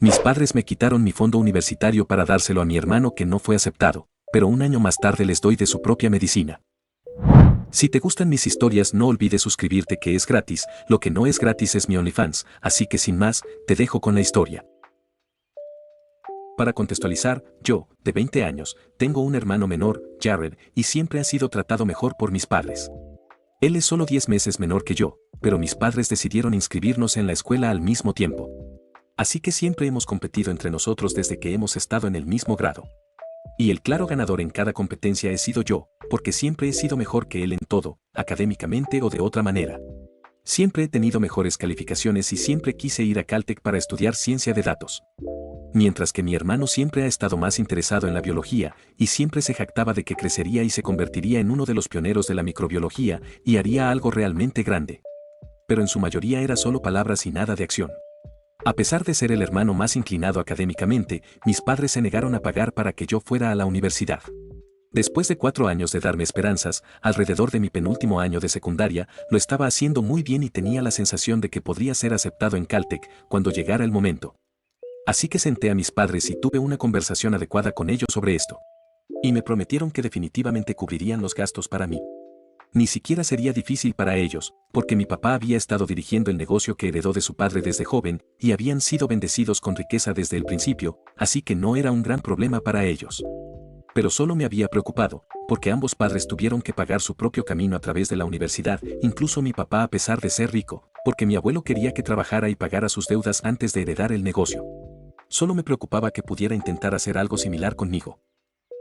Mis padres me quitaron mi fondo universitario para dárselo a mi hermano que no fue aceptado, pero un año más tarde les doy de su propia medicina. Si te gustan mis historias no olvides suscribirte que es gratis, lo que no es gratis es mi OnlyFans, así que sin más, te dejo con la historia. Para contextualizar, yo, de 20 años, tengo un hermano menor, Jared, y siempre ha sido tratado mejor por mis padres. Él es solo 10 meses menor que yo, pero mis padres decidieron inscribirnos en la escuela al mismo tiempo. Así que siempre hemos competido entre nosotros desde que hemos estado en el mismo grado. Y el claro ganador en cada competencia he sido yo, porque siempre he sido mejor que él en todo, académicamente o de otra manera. Siempre he tenido mejores calificaciones y siempre quise ir a Caltech para estudiar ciencia de datos. Mientras que mi hermano siempre ha estado más interesado en la biología y siempre se jactaba de que crecería y se convertiría en uno de los pioneros de la microbiología y haría algo realmente grande. Pero en su mayoría era solo palabras y nada de acción. A pesar de ser el hermano más inclinado académicamente, mis padres se negaron a pagar para que yo fuera a la universidad. Después de 4 años de darme esperanzas, alrededor de mi penúltimo año de secundaria, lo estaba haciendo muy bien y tenía la sensación de que podría ser aceptado en Caltech cuando llegara el momento. Así que senté a mis padres y tuve una conversación adecuada con ellos sobre esto. Y me prometieron que definitivamente cubrirían los gastos para mí. Ni siquiera sería difícil para ellos, porque mi papá había estado dirigiendo el negocio que heredó de su padre desde joven y habían sido bendecidos con riqueza desde el principio, así que no era un gran problema para ellos. Pero solo me había preocupado, porque ambos padres tuvieron que pagar su propio camino a través de la universidad, incluso mi papá a pesar de ser rico, porque mi abuelo quería que trabajara y pagara sus deudas antes de heredar el negocio. Solo me preocupaba que pudiera intentar hacer algo similar conmigo.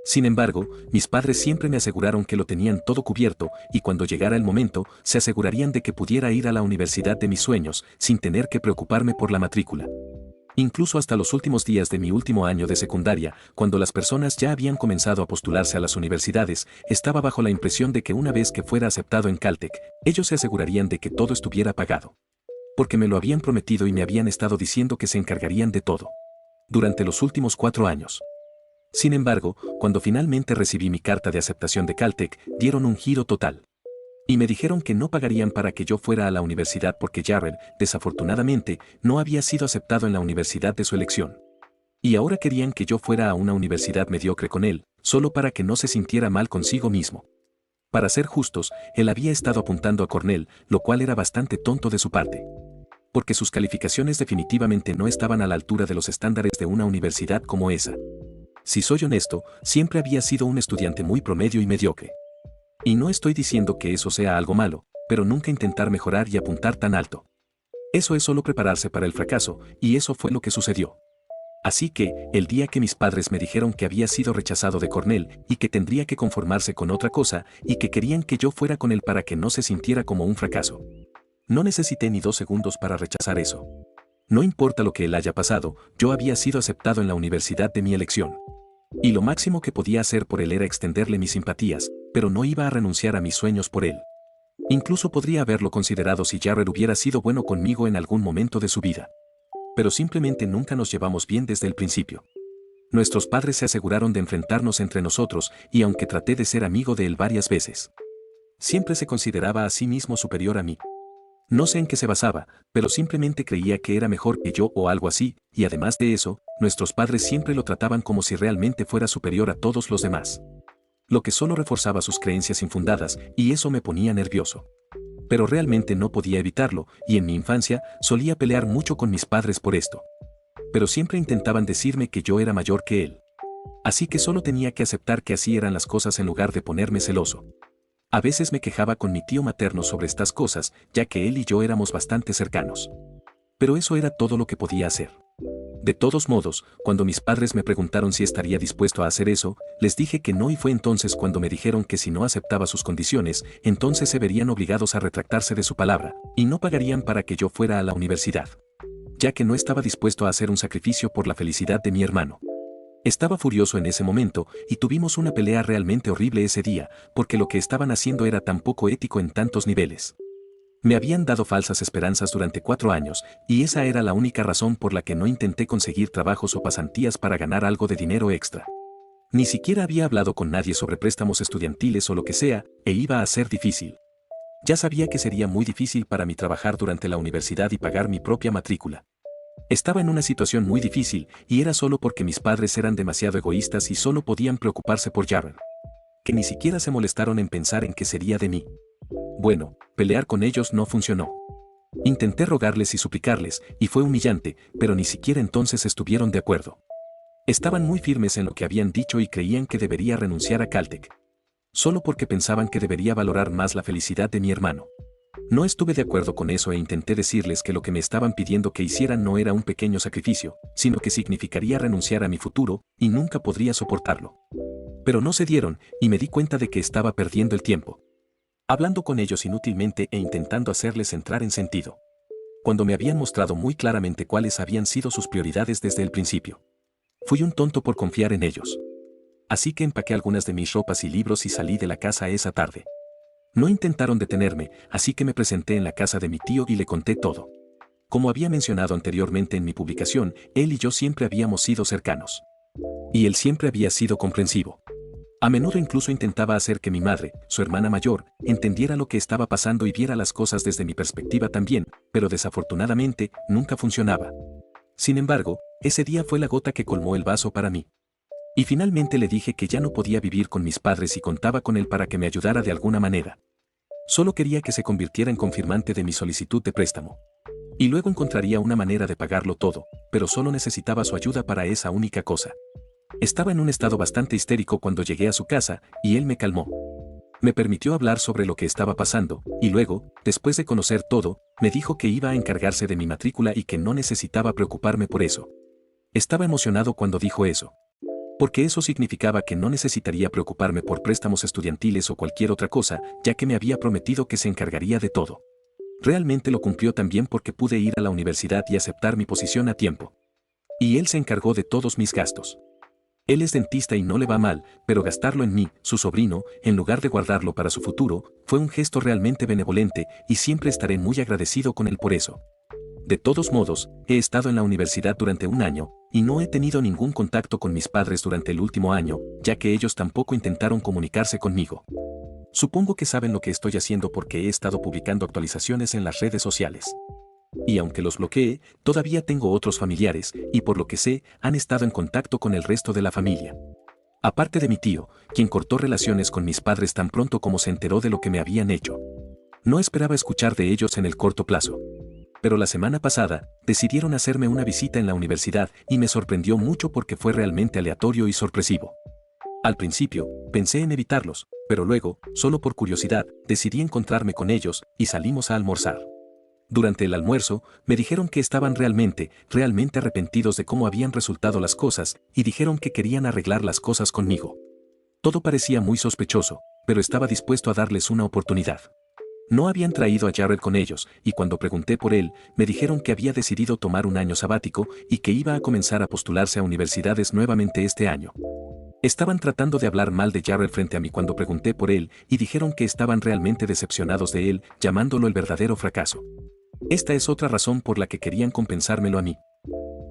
Sin embargo, mis padres siempre me aseguraron que lo tenían todo cubierto y cuando llegara el momento, se asegurarían de que pudiera ir a la universidad de mis sueños sin tener que preocuparme por la matrícula. Incluso hasta los últimos días de mi último año de secundaria, cuando las personas ya habían comenzado a postularse a las universidades, estaba bajo la impresión de que una vez que fuera aceptado en Caltech, ellos se asegurarían de que todo estuviera pagado. Porque me lo habían prometido y me habían estado diciendo que se encargarían de todo. Durante los últimos 4 años. Sin embargo, cuando finalmente recibí mi carta de aceptación de Caltech, dieron un giro total. Y me dijeron que no pagarían para que yo fuera a la universidad porque Jared, desafortunadamente, no había sido aceptado en la universidad de su elección. Y ahora querían que yo fuera a una universidad mediocre con él, solo para que no se sintiera mal consigo mismo. Para ser justos, él había estado apuntando a Cornell, lo cual era bastante tonto de su parte. Porque sus calificaciones definitivamente no estaban a la altura de los estándares de una universidad como esa. Si soy honesto, siempre había sido un estudiante muy promedio y mediocre. Y no estoy diciendo que eso sea algo malo, pero nunca intentar mejorar y apuntar tan alto. Eso es solo prepararse para el fracaso, y eso fue lo que sucedió. Así que, el día que mis padres me dijeron que había sido rechazado de Cornell y que tendría que conformarse con otra cosa y que querían que yo fuera con él para que no se sintiera como un fracaso. No necesité ni 2 segundos para rechazar eso. No importa lo que él haya pasado, yo había sido aceptado en la universidad de mi elección. Y lo máximo que podía hacer por él era extenderle mis simpatías, pero no iba a renunciar a mis sueños por él. Incluso podría haberlo considerado si Jared hubiera sido bueno conmigo en algún momento de su vida. Pero simplemente nunca nos llevamos bien desde el principio. Nuestros padres se aseguraron de enfrentarnos entre nosotros y aunque traté de ser amigo de él varias veces, siempre se consideraba a sí mismo superior a mí. No sé en qué se basaba, pero simplemente creía que era mejor que yo o algo así, y además de eso, nuestros padres siempre lo trataban como si realmente fuera superior a todos los demás. Lo que solo reforzaba sus creencias infundadas, y eso me ponía nervioso. Pero realmente no podía evitarlo, y en mi infancia solía pelear mucho con mis padres por esto. Pero siempre intentaban decirme que yo era mayor que él. Así que solo tenía que aceptar que así eran las cosas en lugar de ponerme celoso. A veces me quejaba con mi tío materno sobre estas cosas, ya que él y yo éramos bastante cercanos. Pero eso era todo lo que podía hacer. De todos modos, cuando mis padres me preguntaron si estaría dispuesto a hacer eso, les dije que no y fue entonces cuando me dijeron que si no aceptaba sus condiciones, entonces se verían obligados a retractarse de su palabra, y no pagarían para que yo fuera a la universidad. Ya que no estaba dispuesto a hacer un sacrificio por la felicidad de mi hermano. Estaba furioso en ese momento y tuvimos una pelea realmente horrible ese día, porque lo que estaban haciendo era tan poco ético en tantos niveles. Me habían dado falsas esperanzas durante 4 años, y esa era la única razón por la que no intenté conseguir trabajos o pasantías para ganar algo de dinero extra. Ni siquiera había hablado con nadie sobre préstamos estudiantiles o lo que sea, e iba a ser difícil. Ya sabía que sería muy difícil para mí trabajar durante la universidad y pagar mi propia matrícula. Estaba en una situación muy difícil y era solo porque mis padres eran demasiado egoístas y solo podían preocuparse por Jared, que ni siquiera se molestaron en pensar en qué sería de mí. Bueno, pelear con ellos no funcionó. Intenté rogarles y suplicarles, y fue humillante, pero ni siquiera entonces estuvieron de acuerdo. Estaban muy firmes en lo que habían dicho y creían que debería renunciar a Caltech, solo porque pensaban que debería valorar más la felicidad de mi hermano. No estuve de acuerdo con eso e intenté decirles que lo que me estaban pidiendo que hiciera no era un pequeño sacrificio, sino que significaría renunciar a mi futuro, y nunca podría soportarlo. Pero no cedieron, y me di cuenta de que estaba perdiendo el tiempo, hablando con ellos inútilmente e intentando hacerles entrar en sentido, cuando me habían mostrado muy claramente cuáles habían sido sus prioridades desde el principio. Fui un tonto por confiar en ellos. Así que empaqué algunas de mis ropas y libros y salí de la casa esa tarde. No intentaron detenerme, así que me presenté en la casa de mi tío y le conté todo. Como había mencionado anteriormente en mi publicación, él y yo siempre habíamos sido cercanos. Y él siempre había sido comprensivo. A menudo incluso intentaba hacer que mi madre, su hermana mayor, entendiera lo que estaba pasando y viera las cosas desde mi perspectiva también, pero desafortunadamente, nunca funcionaba. Sin embargo, ese día fue la gota que colmó el vaso para mí. Y finalmente le dije que ya no podía vivir con mis padres y contaba con él para que me ayudara de alguna manera. Solo quería que se convirtiera en confirmante de mi solicitud de préstamo. Y luego encontraría una manera de pagarlo todo, pero solo necesitaba su ayuda para esa única cosa. Estaba en un estado bastante histérico cuando llegué a su casa, y él me calmó. Me permitió hablar sobre lo que estaba pasando, y luego, después de conocer todo, me dijo que iba a encargarse de mi matrícula y que no necesitaba preocuparme por eso. Estaba emocionado cuando dijo eso, porque eso significaba que no necesitaría preocuparme por préstamos estudiantiles o cualquier otra cosa, ya que me había prometido que se encargaría de todo. Realmente lo cumplió también porque pude ir a la universidad y aceptar mi posición a tiempo. Y él se encargó de todos mis gastos. Él es dentista y no le va mal, pero gastarlo en mí, su sobrino, en lugar de guardarlo para su futuro, fue un gesto realmente benevolente y siempre estaré muy agradecido con él por eso. De todos modos, he estado en la universidad durante un año, y no he tenido ningún contacto con mis padres durante el último año, ya que ellos tampoco intentaron comunicarse conmigo. Supongo que saben lo que estoy haciendo porque he estado publicando actualizaciones en las redes sociales. Y aunque los bloqueé, todavía tengo otros familiares, y por lo que sé, han estado en contacto con el resto de la familia. Aparte de mi tío, quien cortó relaciones con mis padres tan pronto como se enteró de lo que me habían hecho. No esperaba escuchar de ellos en el corto plazo. Pero la semana pasada, decidieron hacerme una visita en la universidad y me sorprendió mucho porque fue realmente aleatorio y sorpresivo. Al principio, pensé en evitarlos, pero luego, solo por curiosidad, decidí encontrarme con ellos y salimos a almorzar. Durante el almuerzo, me dijeron que estaban realmente arrepentidos de cómo habían resultado las cosas y dijeron que querían arreglar las cosas conmigo. Todo parecía muy sospechoso, pero estaba dispuesto a darles una oportunidad. No habían traído a Jared con ellos, y cuando pregunté por él, me dijeron que había decidido tomar un año sabático y que iba a comenzar a postularse a universidades nuevamente este año. Estaban tratando de hablar mal de Jared frente a mí cuando pregunté por él y dijeron que estaban realmente decepcionados de él, llamándolo el verdadero fracaso. Esta es otra razón por la que querían compensármelo a mí.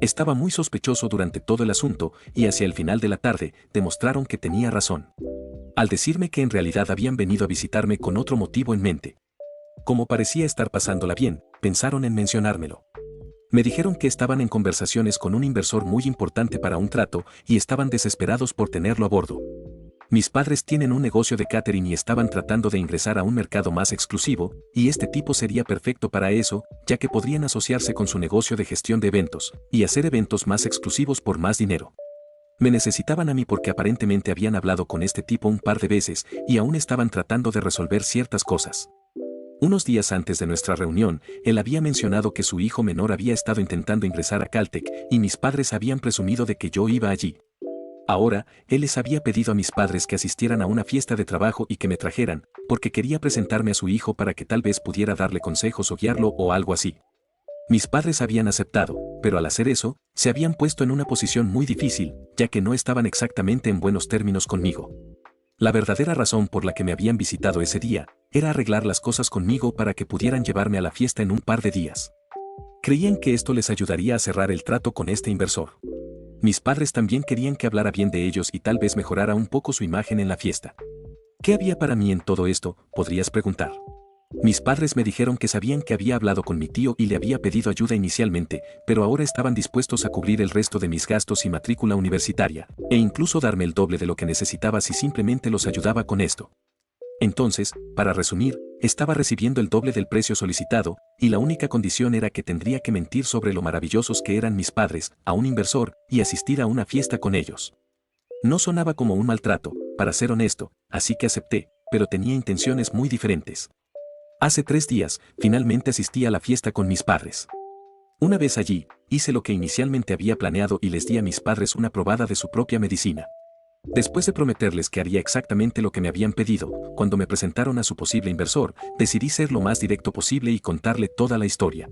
Estaba muy sospechoso durante todo el asunto y hacia el final de la tarde demostraron que tenía razón. Al decirme que en realidad habían venido a visitarme con otro motivo en mente. Como parecía estar pasándola bien, pensaron en mencionármelo. Me dijeron que estaban en conversaciones con un inversor muy importante para un trato y estaban desesperados por tenerlo a bordo. Mis padres tienen un negocio de catering y estaban tratando de ingresar a un mercado más exclusivo, y este tipo sería perfecto para eso, ya que podrían asociarse con su negocio de gestión de eventos y hacer eventos más exclusivos por más dinero. Me necesitaban a mí porque aparentemente habían hablado con este tipo un par de veces y aún estaban tratando de resolver ciertas cosas. Unos días antes de nuestra reunión, él había mencionado que su hijo menor había estado intentando ingresar a Caltech y mis padres habían presumido de que yo iba allí. Ahora, él les había pedido a mis padres que asistieran a una fiesta de trabajo y que me trajeran, porque quería presentarme a su hijo para que tal vez pudiera darle consejos o guiarlo o algo así. Mis padres habían aceptado, pero al hacer eso, se habían puesto en una posición muy difícil, ya que no estaban exactamente en buenos términos conmigo. La verdadera razón por la que me habían visitado ese día era arreglar las cosas conmigo para que pudieran llevarme a la fiesta en un par de días. Creían que esto les ayudaría a cerrar el trato con este inversor. Mis padres también querían que hablara bien de ellos y tal vez mejorara un poco su imagen en la fiesta. ¿Qué había para mí en todo esto?, podrías preguntar. Mis padres me dijeron que sabían que había hablado con mi tío y le había pedido ayuda inicialmente, pero ahora estaban dispuestos a cubrir el resto de mis gastos y matrícula universitaria, e incluso darme el doble de lo que necesitaba si simplemente los ayudaba con esto. Entonces, para resumir, estaba recibiendo el doble del precio solicitado, y la única condición era que tendría que mentir sobre lo maravillosos que eran mis padres, a un inversor, y asistir a una fiesta con ellos. No sonaba como un maltrato, para ser honesto, así que acepté, pero tenía intenciones muy diferentes. Hace 3 días, finalmente asistí a la fiesta con mis padres. Una vez allí, hice lo que inicialmente había planeado y les di a mis padres una probada de su propia medicina. Después de prometerles que haría exactamente lo que me habían pedido, cuando me presentaron a su posible inversor, decidí ser lo más directo posible y contarle toda la historia.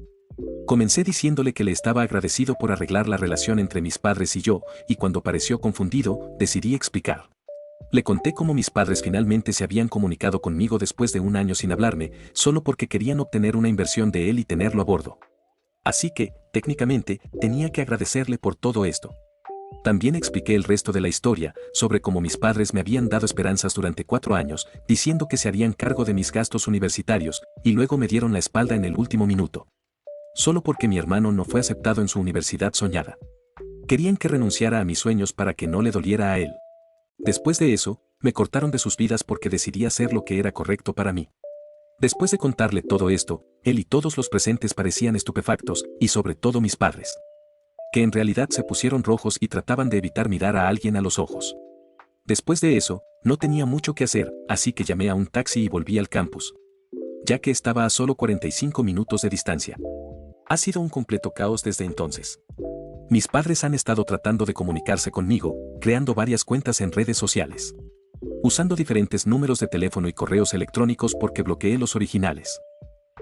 Comencé diciéndole que le estaba agradecido por arreglar la relación entre mis padres y yo, y cuando pareció confundido, decidí explicar. Le conté cómo mis padres finalmente se habían comunicado conmigo después de 1 año sin hablarme, solo porque querían obtener una inversión de él y tenerlo a bordo. Así que, técnicamente, tenía que agradecerle por todo esto. También expliqué el resto de la historia, sobre cómo mis padres me habían dado esperanzas durante 4 años, diciendo que se harían cargo de mis gastos universitarios, y luego me dieron la espalda en el último minuto. Solo porque mi hermano no fue aceptado en su universidad soñada. Querían que renunciara a mis sueños para que no le doliera a él. Después de eso, me cortaron de sus vidas porque decidí hacer lo que era correcto para mí. Después de contarle todo esto, él y todos los presentes parecían estupefactos, y sobre todo mis padres, que en realidad se pusieron rojos y trataban de evitar mirar a alguien a los ojos. Después de eso, no tenía mucho que hacer, así que llamé a un taxi y volví al campus, ya que estaba a solo 45 minutos de distancia. Ha sido un completo caos desde entonces. Mis padres han estado tratando de comunicarse conmigo, creando varias cuentas en redes sociales, usando diferentes números de teléfono y correos electrónicos porque bloqueé los originales.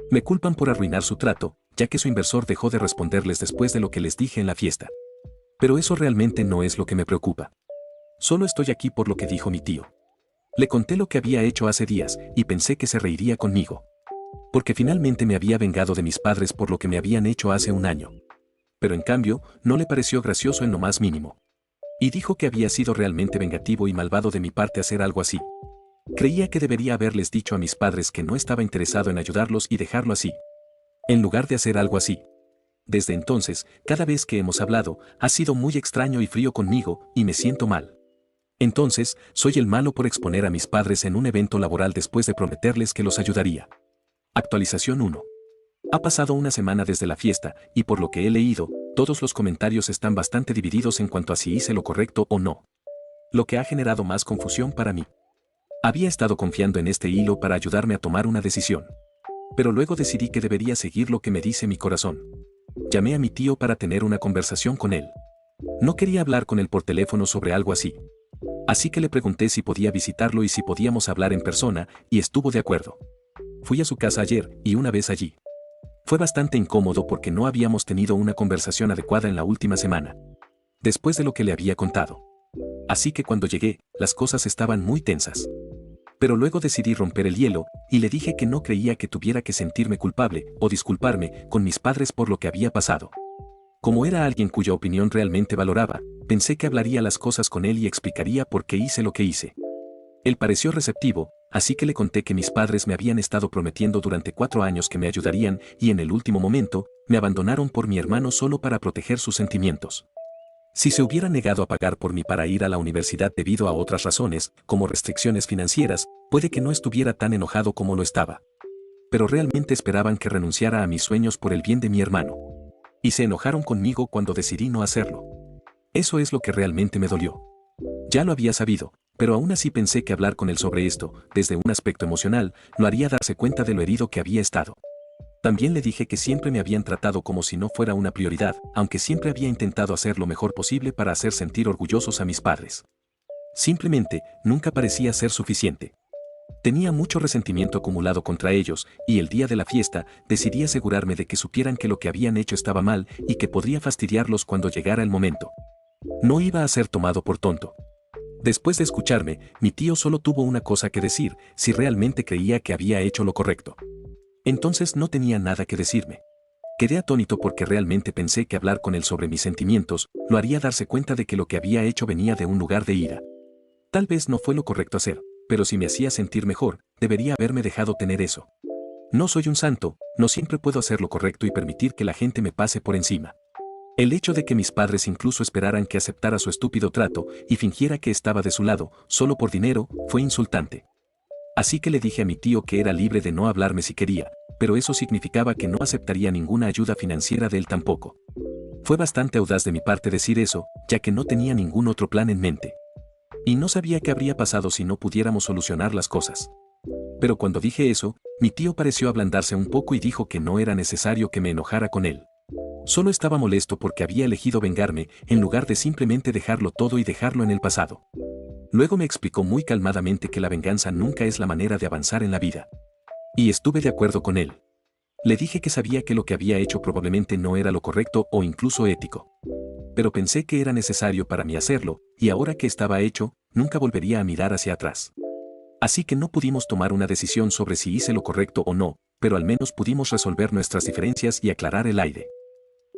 Me culpan por arruinar su trato, ya que su inversor dejó de responderles después de lo que les dije en la fiesta. Pero eso realmente no es lo que me preocupa. Solo estoy aquí por lo que dijo mi tío. Le conté lo que había hecho hace días y pensé que se reiría conmigo. Porque finalmente me había vengado de mis padres por lo que me habían hecho hace 1 año. Pero en cambio, no le pareció gracioso en lo más mínimo. Y dijo que había sido realmente vengativo y malvado de mi parte hacer algo así. Creía que debería haberles dicho a mis padres que no estaba interesado en ayudarlos y dejarlo así, en lugar de hacer algo así. Desde entonces, cada vez que hemos hablado, ha sido muy extraño y frío conmigo, y me siento mal. Entonces, soy el malo por exponer a mis padres en un evento laboral después de prometerles que los ayudaría. Actualización 1. Ha pasado 1 semana desde la fiesta, y por lo que he leído, todos los comentarios están bastante divididos en cuanto a si hice lo correcto o no. Lo que ha generado más confusión para mí. Había estado confiando en este hilo para ayudarme a tomar una decisión. Pero luego decidí que debería seguir lo que me dice mi corazón. Llamé a mi tío para tener una conversación con él. No quería hablar con él por teléfono sobre algo así. Así que le pregunté si podía visitarlo y si podíamos hablar en persona, y estuvo de acuerdo. Fui a su casa ayer, y una vez allí, fue bastante incómodo porque no habíamos tenido una conversación adecuada en la última semana, después de lo que le había contado. Así que cuando llegué, las cosas estaban muy tensas. Pero luego decidí romper el hielo, y le dije que no creía que tuviera que sentirme culpable o disculparme con mis padres por lo que había pasado. Como era alguien cuya opinión realmente valoraba, pensé que hablaría las cosas con él y explicaría por qué hice lo que hice. Él pareció receptivo, así que le conté que mis padres me habían estado prometiendo durante 4 años que me ayudarían y en el último momento, me abandonaron por mi hermano solo para proteger sus sentimientos. Si se hubiera negado a pagar por mí para ir a la universidad debido a otras razones, como restricciones financieras, puede que no estuviera tan enojado como lo estaba. Pero realmente esperaban que renunciara a mis sueños por el bien de mi hermano. Y se enojaron conmigo cuando decidí no hacerlo. Eso es lo que realmente me dolió. Ya lo había sabido, pero aún así pensé que hablar con él sobre esto, desde un aspecto emocional, lo haría darse cuenta de lo herido que había estado. También le dije que siempre me habían tratado como si no fuera una prioridad, aunque siempre había intentado hacer lo mejor posible para hacer sentir orgullosos a mis padres. Simplemente, nunca parecía ser suficiente. Tenía mucho resentimiento acumulado contra ellos, y el día de la fiesta, decidí asegurarme de que supieran que lo que habían hecho estaba mal y que podría fastidiarlos cuando llegara el momento. No iba a ser tomado por tonto. Después de escucharme, mi tío solo tuvo una cosa que decir, si realmente creía que había hecho lo correcto. Entonces no tenía nada que decirme. Quedé atónito porque realmente pensé que hablar con él sobre mis sentimientos lo haría darse cuenta de que lo que había hecho venía de un lugar de ira. Tal vez no fue lo correcto hacer, pero si me hacía sentir mejor, debería haberme dejado tener eso. No soy un santo, no siempre puedo hacer lo correcto y permitir que la gente me pase por encima. El hecho de que mis padres incluso esperaran que aceptara su estúpido trato y fingiera que estaba de su lado, solo por dinero, fue insultante. Así que le dije a mi tío que era libre de no hablarme si quería, pero eso significaba que no aceptaría ninguna ayuda financiera de él tampoco. Fue bastante audaz de mi parte decir eso, ya que no tenía ningún otro plan en mente. Y no sabía qué habría pasado si no pudiéramos solucionar las cosas. Pero cuando dije eso, mi tío pareció ablandarse un poco y dijo que no era necesario que me enojara con él. Solo estaba molesto porque había elegido vengarme en lugar de simplemente dejarlo todo y dejarlo en el pasado. Luego me explicó muy calmadamente que la venganza nunca es la manera de avanzar en la vida. Y estuve de acuerdo con él. Le dije que sabía que lo que había hecho probablemente no era lo correcto o incluso ético. Pero pensé que era necesario para mí hacerlo, y ahora que estaba hecho, nunca volvería a mirar hacia atrás. Así que no pudimos tomar una decisión sobre si hice lo correcto o no, pero al menos pudimos resolver nuestras diferencias y aclarar el aire.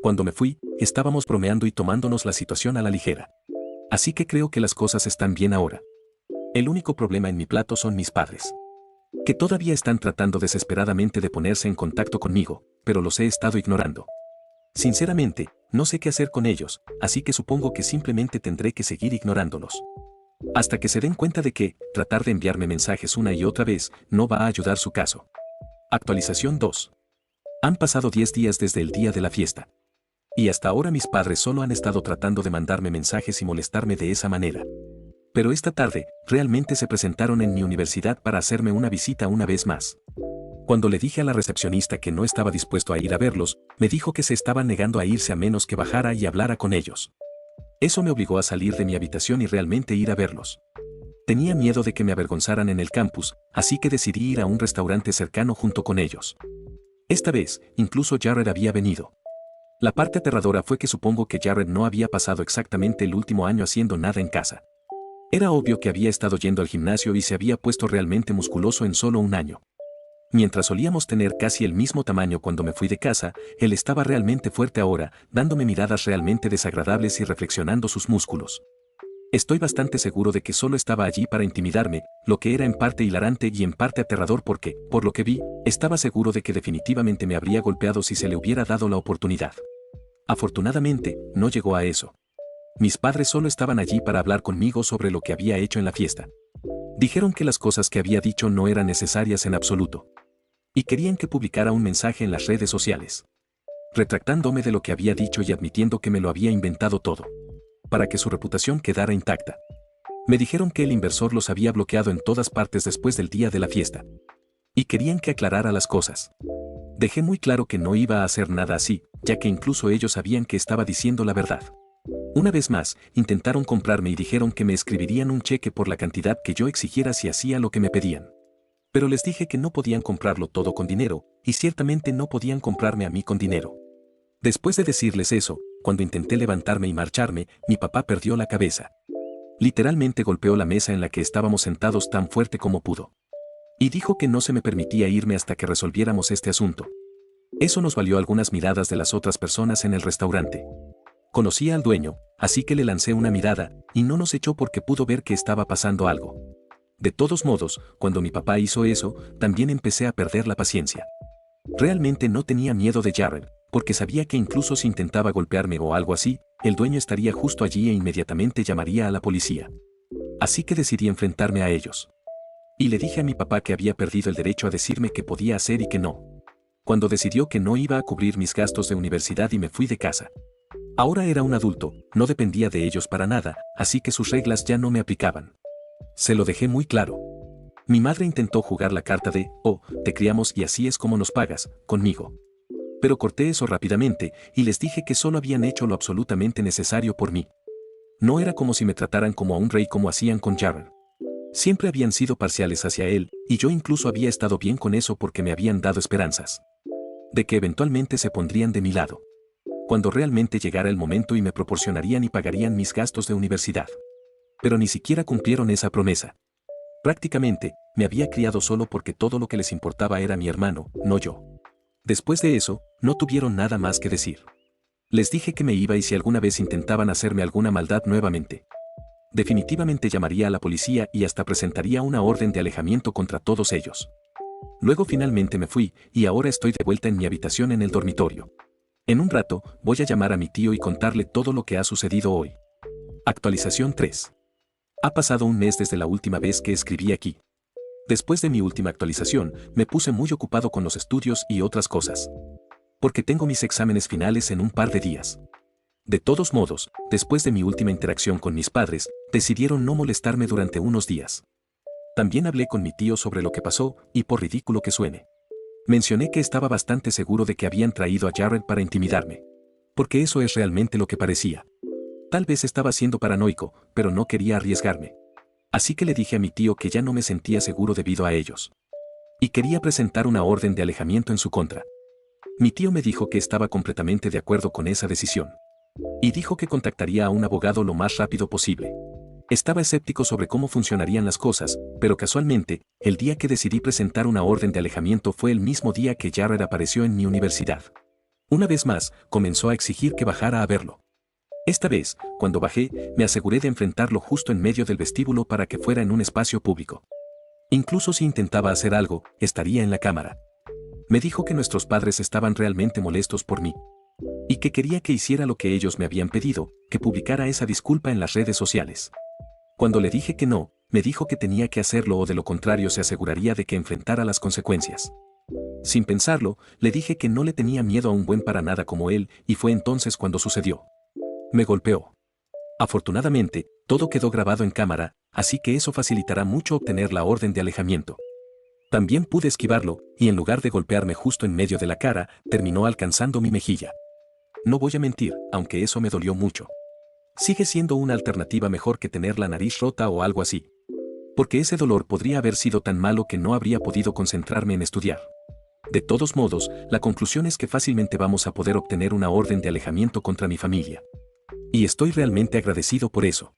Cuando me fui, estábamos bromeando y tomándonos la situación a la ligera. Así que creo que las cosas están bien ahora. El único problema en mi plato son mis padres, que todavía están tratando desesperadamente de ponerse en contacto conmigo, pero los he estado ignorando. Sinceramente, no sé qué hacer con ellos, así que supongo que simplemente tendré que seguir ignorándolos. Hasta que se den cuenta de que, tratar de enviarme mensajes una y otra vez, no va a ayudar su caso. Actualización 2. Han pasado 10 días desde el día de la fiesta. Y hasta ahora mis padres solo han estado tratando de mandarme mensajes y molestarme de esa manera. Pero esta tarde, realmente se presentaron en mi universidad para hacerme una visita una vez más. Cuando le dije a la recepcionista que no estaba dispuesto a ir a verlos, me dijo que se estaban negando a irse a menos que bajara y hablara con ellos. Eso me obligó a salir de mi habitación y realmente ir a verlos. Tenía miedo de que me avergonzaran en el campus, así que decidí ir a un restaurante cercano junto con ellos. Esta vez, incluso Jared había venido. La parte aterradora fue que supongo que Jared no había pasado exactamente el último año haciendo nada en casa. Era obvio que había estado yendo al gimnasio y se había puesto realmente musculoso en solo un año. Mientras solíamos tener casi el mismo tamaño cuando me fui de casa, él estaba realmente fuerte ahora, dándome miradas realmente desagradables y reflexionando sus músculos. Estoy bastante seguro de que solo estaba allí para intimidarme, lo que era en parte hilarante y en parte aterrador porque, por lo que vi, estaba seguro de que definitivamente me habría golpeado si se le hubiera dado la oportunidad. Afortunadamente, no llegó a eso. Mis padres solo estaban allí para hablar conmigo sobre lo que había hecho en la fiesta. Dijeron que las cosas que había dicho no eran necesarias en absoluto. Y querían que publicara un mensaje en las redes sociales, retractándome de lo que había dicho y admitiendo que me lo había inventado todo, para que su reputación quedara intacta. Me dijeron que el inversor los había bloqueado en todas partes después del día de la fiesta. Y querían que aclarara las cosas. Dejé muy claro que no iba a hacer nada así, ya que incluso ellos sabían que estaba diciendo la verdad. Una vez más, intentaron comprarme y dijeron que me escribirían un cheque por la cantidad que yo exigiera si hacía lo que me pedían. Pero les dije que no podían comprarlo todo con dinero, y ciertamente no podían comprarme a mí con dinero. Después de decirles eso, cuando intenté levantarme y marcharme, mi papá perdió la cabeza. Literalmente golpeó la mesa en la que estábamos sentados tan fuerte como pudo. Y dijo que no se me permitía irme hasta que resolviéramos este asunto. Eso nos valió algunas miradas de las otras personas en el restaurante. Conocía al dueño, así que le lancé una mirada, y no nos echó porque pudo ver que estaba pasando algo. De todos modos, cuando mi papá hizo eso, también empecé a perder la paciencia. Realmente no tenía miedo de Jared, porque sabía que incluso si intentaba golpearme o algo así, el dueño estaría justo allí e inmediatamente llamaría a la policía. Así que decidí enfrentarme a ellos. Y le dije a mi papá que había perdido el derecho a decirme qué podía hacer y qué no. Cuando decidió que no iba a cubrir mis gastos de universidad y me fui de casa. Ahora era un adulto, no dependía de ellos para nada, así que sus reglas ya no me aplicaban. Se lo dejé muy claro. Mi madre intentó jugar la carta de, oh, te criamos y así es como nos pagas, conmigo. Pero corté eso rápidamente y les dije que solo habían hecho lo absolutamente necesario por mí. No era como si me trataran como a un rey como hacían con Jared. Siempre habían sido parciales hacia él, y yo incluso había estado bien con eso porque me habían dado esperanzas de que eventualmente se pondrían de mi lado, cuando realmente llegara el momento y me proporcionarían y pagarían mis gastos de universidad. Pero ni siquiera cumplieron esa promesa. Prácticamente, me había criado solo porque todo lo que les importaba era mi hermano, no yo. Después de eso, no tuvieron nada más que decir. Les dije que me iba y si alguna vez intentaban hacerme alguna maldad nuevamente, definitivamente llamaría a la policía y hasta presentaría una orden de alejamiento contra todos ellos. Luego finalmente me fui y ahora estoy de vuelta en mi habitación en el dormitorio. En un rato voy a llamar a mi tío y contarle todo lo que ha sucedido hoy. Actualización 3. Ha pasado un mes desde la última vez que escribí aquí. Después de mi última actualización, me puse muy ocupado con los estudios y otras cosas. Porque tengo mis exámenes finales en un par de días. De todos modos, después de mi última interacción con mis padres, decidieron no molestarme durante unos días. También hablé con mi tío sobre lo que pasó, y por ridículo que suene, mencioné que estaba bastante seguro de que habían traído a Jared para intimidarme. Porque eso es realmente lo que parecía. Tal vez estaba siendo paranoico, pero no quería arriesgarme. Así que le dije a mi tío que ya no me sentía seguro debido a ellos. Y quería presentar una orden de alejamiento en su contra. Mi tío me dijo que estaba completamente de acuerdo con esa decisión. Y dijo que contactaría a un abogado lo más rápido posible. Estaba escéptico sobre cómo funcionarían las cosas, pero casualmente, el día que decidí presentar una orden de alejamiento fue el mismo día que Jared apareció en mi universidad. Una vez más, comenzó a exigir que bajara a verlo. Esta vez, cuando bajé, me aseguré de enfrentarlo justo en medio del vestíbulo para que fuera en un espacio público. Incluso si intentaba hacer algo, estaría en la cámara. Me dijo que nuestros padres estaban realmente molestos por mí. Y que quería que hiciera lo que ellos me habían pedido, que publicara esa disculpa en las redes sociales. Cuando le dije que no, me dijo que tenía que hacerlo o de lo contrario se aseguraría de que enfrentara las consecuencias. Sin pensarlo, le dije que no le tenía miedo a un buen para nada como él, y fue entonces cuando sucedió. Me golpeó. Afortunadamente, todo quedó grabado en cámara, así que eso facilitará mucho obtener la orden de alejamiento. También pude esquivarlo, y en lugar de golpearme justo en medio de la cara, terminó alcanzando mi mejilla. No voy a mentir, aunque eso me dolió mucho. Sigue siendo una alternativa mejor que tener la nariz rota o algo así. Porque ese dolor podría haber sido tan malo que no habría podido concentrarme en estudiar. De todos modos, la conclusión es que fácilmente vamos a poder obtener una orden de alejamiento contra mi familia. Y estoy realmente agradecido por eso.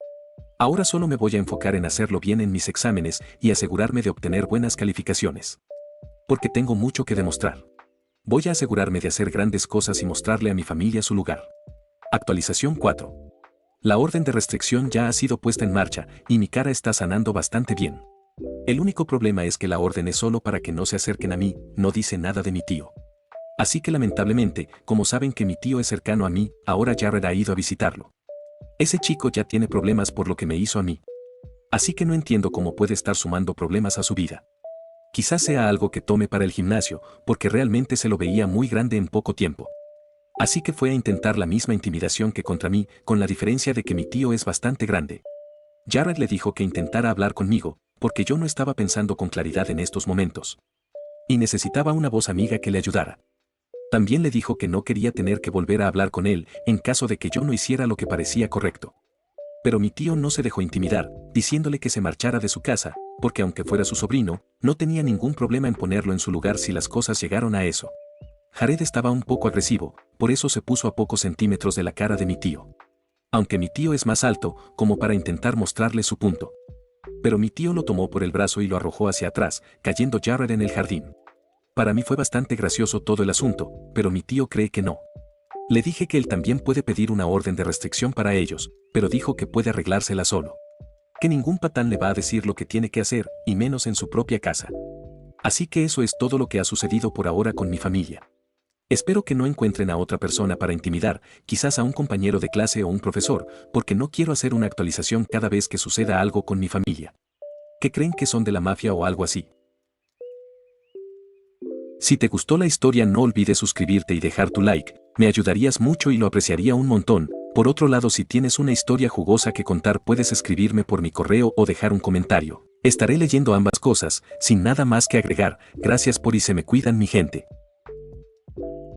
Ahora solo me voy a enfocar en hacerlo bien en mis exámenes y asegurarme de obtener buenas calificaciones. Porque tengo mucho que demostrar. Voy a asegurarme de hacer grandes cosas y mostrarle a mi familia su lugar. Actualización 4. La orden de restricción ya ha sido puesta en marcha y mi cara está sanando bastante bien. El único problema es que la orden es solo para que no se acerquen a mí, no dice nada de mi tío. Así que lamentablemente, como saben que mi tío es cercano a mí, ahora Jared ha ido a visitarlo. Ese chico ya tiene problemas por lo que me hizo a mí. Así que no entiendo cómo puede estar sumando problemas a su vida. Quizás sea algo que tome para el gimnasio, porque realmente se lo veía muy grande en poco tiempo. Así que fue a intentar la misma intimidación que contra mí, con la diferencia de que mi tío es bastante grande. Jared le dijo que intentara hablar conmigo, porque yo no estaba pensando con claridad en estos momentos. Y necesitaba una voz amiga que le ayudara. También le dijo que no quería tener que volver a hablar con él en caso de que yo no hiciera lo que parecía correcto. Pero mi tío no se dejó intimidar, diciéndole que se marchara de su casa, porque aunque fuera su sobrino, no tenía ningún problema en ponerlo en su lugar si las cosas llegaron a eso. Jared estaba un poco agresivo, por eso se puso a pocos centímetros de la cara de mi tío. Aunque mi tío es más alto, como para intentar mostrarle su punto. Pero mi tío lo tomó por el brazo y lo arrojó hacia atrás, cayendo Jared en el jardín. Para mí fue bastante gracioso todo el asunto, pero mi tío cree que no. Le dije que él también puede pedir una orden de restricción para ellos, pero dijo que puede arreglársela solo. Que ningún patán le va a decir lo que tiene que hacer, y menos en su propia casa. Así que eso es todo lo que ha sucedido por ahora con mi familia. Espero que no encuentren a otra persona para intimidar, quizás a un compañero de clase o un profesor, porque no quiero hacer una actualización cada vez que suceda algo con mi familia. ¿Que creen que son de la mafia o algo así? Si te gustó la historia no olvides suscribirte y dejar tu like, me ayudarías mucho y lo apreciaría un montón. Por otro lado, si tienes una historia jugosa que contar puedes escribirme por mi correo o dejar un comentario. Estaré leyendo ambas cosas, sin nada más que agregar. Gracias por y se me cuidan mi gente.